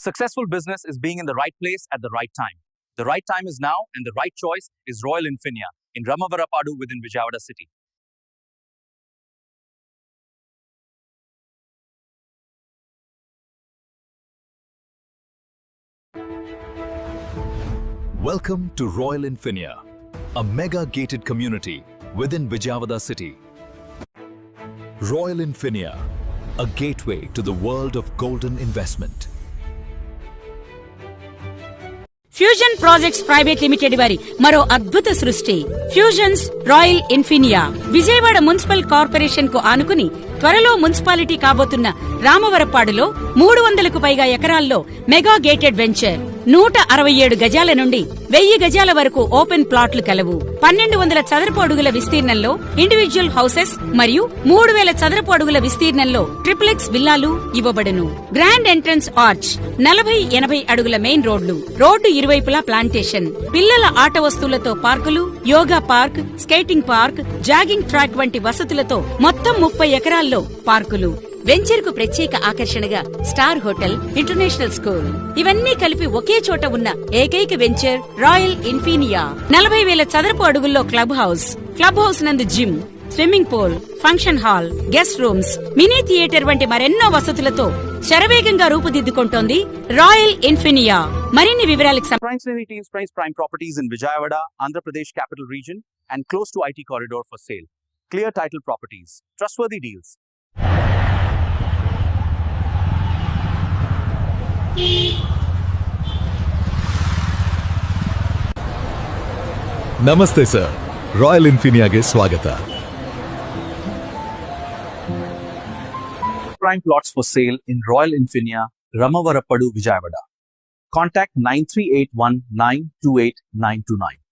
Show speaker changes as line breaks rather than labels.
Successful business is being in the right place at the right time. The right time is now, and the right choice is Royal Infinia in Ramavarapadu within Vijayawada city.
Welcome to Royal Infinia, a mega gated community within Vijayawada city. Royal Infinia, a gateway to the world of golden investment.
Fusion projects private limited వారి మరో అద్భుత సృష్టి fusions royal ఇన్ఫినియా. Vijayawada municipal corporation కు ఆనుకుని త్వరలో municipality కాబోతున్న రామవరపాడులో 300కు పైగా ఎకరాల్లో మెగా గేటెడ్ వెంచర్. 167 గజాల నుండి 1000 గజాల వరకు ఓపెన్ ప్లాట్లు కలవు. 1200 చదరపు అడుగుల విస్తీర్ణంలో ఇండివిడ్యువల్ హౌసెస్ మరియు 3000 చదరపు అడుగుల విస్తీర్ణంలో ట్రిప్లెక్స్ విల్లాలు ఇవ్వబడును. గ్రాండ్ ఎంట్రన్స్ ఆర్చ్, 40-80 అడుగుల మెయిన్ రోడ్డు ఇరువైపులా ప్లాంటేషన్, పిల్లల ఆట వస్తువులతో పార్కులు, yoga park, skating park, jogging track వంటి వసతులతో మొత్తం 30 ఎకరాల్లో పార్కులు. వెంచర్ కు ప్రత్యేక ఆకర్షణగా స్టార్ హోటల్, ఇంటర్నేషనల్ స్కూల్ ఇవన్నీ కలిపి ఒకే చోట ఉన్న ఏకైక వెంచర్ రాయల్ ఇన్ఫినియా. 40,000 చదరపు అడుగుల్లో క్లబ్ హౌస్ నందు gym, swimming pool, function hall, guest rooms, mini theatre వంటి మరెన్నో వసతులతో శరవేగంగా రూపుదిద్దుకుంటోంది రాయల్ ఇన్ఫినియా. మరిన్ని వివరాలకు
Prime Properties in Vijayawada, Andhra Pradesh Capital Region and close to IT corridor for sale. Clear title properties, trustworthy deals.
ನಮಸ್ತೆ sir, royal ಇನ್ಫಿನಿಯಾಗೆ ಸ್ವಾಗತ.
Prime plots for sale in Royal Infinia, Ramavarapadu, Vijayawada. Contact 9381928929.